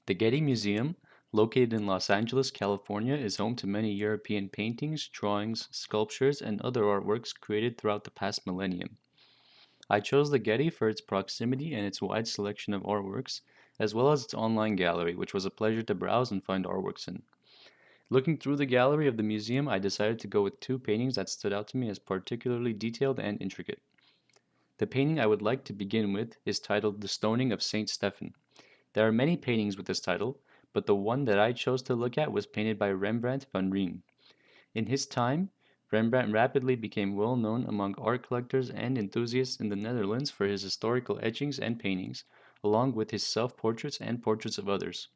The Getty Museum, located in Los Angeles, California, is home to many European paintings, drawings, sculptures, and other artworks created throughout the past millennium. I chose the Getty for its proximity and its wide selection of artworks, as well as its online gallery, which was a pleasure to browse and find artworks in. Looking through the gallery of the museum, I decided to go with two paintings that stood out to me as particularly detailed and intricate. The painting I would like to begin with is titled The Stoning of Saint Stephen. There are many paintings with this title, but the one that I chose to look at was painted by Rembrandt van Rijn. In his time, Rembrandt rapidly became well known among art collectors and enthusiasts in the Netherlands for his historical etchings and paintings, along with his self portraits and portraits of others.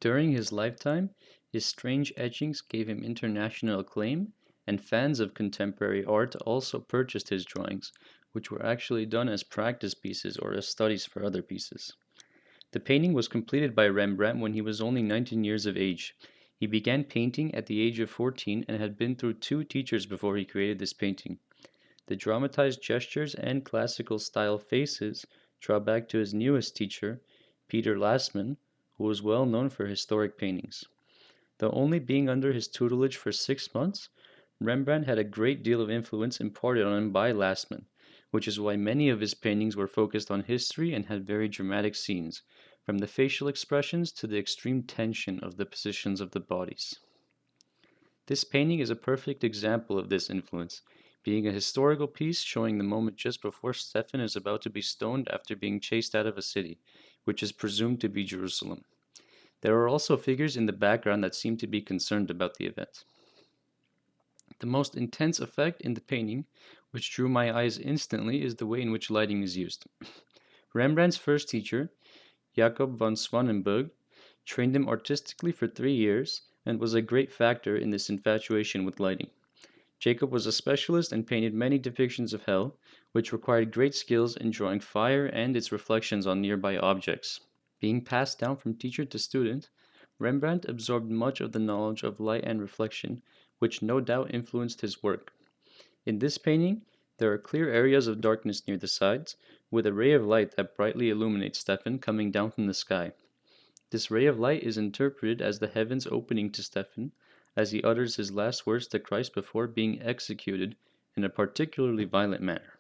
During his lifetime, his strange etchings gave him international acclaim, and fans of contemporary art also purchased his drawings, which were actually done as practice pieces or as studies for other pieces. The painting was completed by Rembrandt when he was only 19 years of age. He began painting at the age of 14 and had been through two teachers before he created this painting. The dramatized gestures and classical style faces draw back to his newest teacher, Peter Lasman, who was well known for historic paintings. Though only being under his tutelage for 6 months, Rembrandt had a great deal of influence imparted on him by Lasman, which is why many of his paintings were focused on history and had very dramatic scenes, from the facial expressions to the extreme tension of the positions of the bodies. This painting is a perfect example of this influence, being a historical piece showing the moment just before Stephen is about to be stoned after being chased out of a city, which is presumed to be Jerusalem. There are also figures in the background that seem to be concerned about the event. The most intense effect in the painting, which drew my eyes instantly, is the way in which lighting is used. Rembrandt's first teacher, Jacob van Swanenburg, trained him artistically for 3 years and was a great factor in this infatuation with lighting. Jacob was a specialist and painted many depictions of hell, which required great skills in drawing fire and its reflections on nearby objects. Being passed down from teacher to student, Rembrandt absorbed much of the knowledge of light and reflection, which no doubt influenced his work. In this painting, there are clear areas of darkness near the sides, with a ray of light that brightly illuminates Stephen coming down from the sky. This ray of light is interpreted as the heavens opening to Stephen, as he utters his last words to Christ before being executed in a particularly violent manner.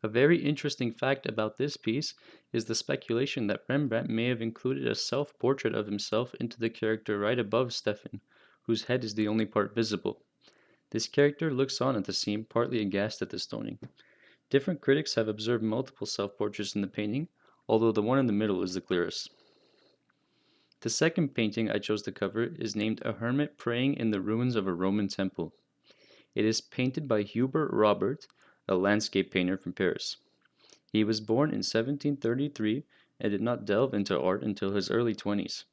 A very interesting fact about this piece is the speculation that Rembrandt may have included a self-portrait of himself into the character right above Stephen, whose head is the only part visible. This character looks on at the scene, partly aghast at the stoning. Different critics have observed multiple self-portraits in the painting, although the one in the middle is the clearest. The second painting I chose to cover is named A Hermit Praying in the Ruins of a Roman Temple. It is painted by Hubert Robert, a landscape painter from Paris. He was born in 1733 and did not delve into art until his early 20s.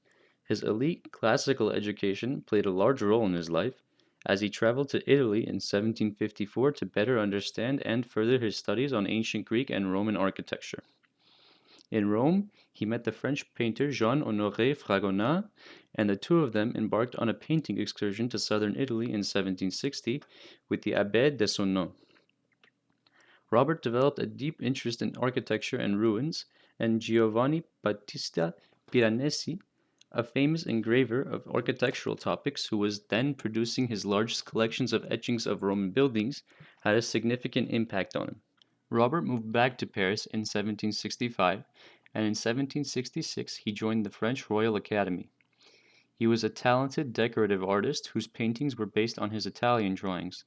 His elite classical education played a large role in his life, as he traveled to Italy in 1754 to better understand and further his studies on ancient Greek and Roman architecture. In Rome, he met the French painter Jean-Honoré Fragonard, and the two of them embarked on a painting excursion to southern Italy in 1760 with the Abbé de Sonneau. Robert developed a deep interest in architecture and ruins, and Giovanni Battista Piranesi, a famous engraver of architectural topics who was then producing his largest collections of etchings of Roman buildings, had a significant impact on him. Robert moved back to Paris in 1765, and in 1766 he joined the French Royal Academy. He was a talented decorative artist whose paintings were based on his Italian drawings,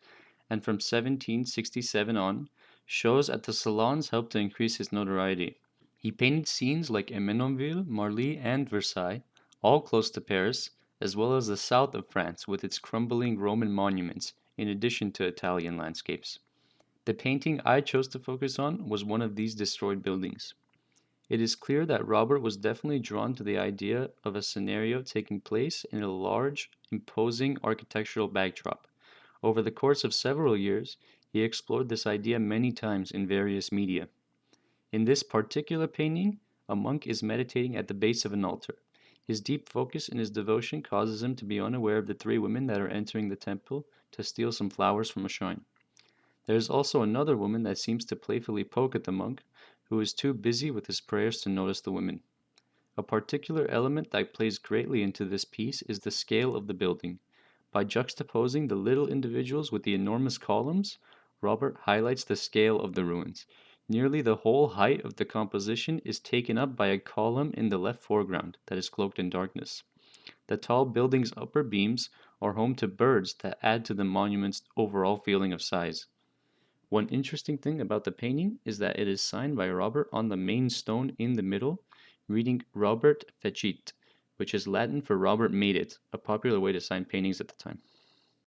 and from 1767 on, shows at the salons helped to increase his notoriety. He painted scenes like Emanoville, Marly, and Versailles, all close to Paris, as well as the south of France with its crumbling Roman monuments, in addition to Italian landscapes. The painting I chose to focus on was one of these destroyed buildings. It is clear that Robert was definitely drawn to the idea of a scenario taking place in a large, imposing architectural backdrop. Over the course of several years, he explored this idea many times in various media. In this particular painting, a monk is meditating at the base of an altar. His deep focus in his devotion causes him to be unaware of the three women that are entering the temple to steal some flowers from a shrine. There is also another woman that seems to playfully poke at the monk, who is too busy with his prayers to notice the women. A particular element that plays greatly into this piece is the scale of the building. By juxtaposing the little individuals with the enormous columns, Robert highlights the scale of the ruins. Nearly the whole height of the composition is taken up by a column in the left foreground that is cloaked in darkness. The tall building's upper beams are home to birds that add to the monument's overall feeling of size. One interesting thing about the painting is that it is signed by Robert on the main stone in the middle, reading Robert Fecit, which is Latin for Robert made it, a popular way to sign paintings at the time.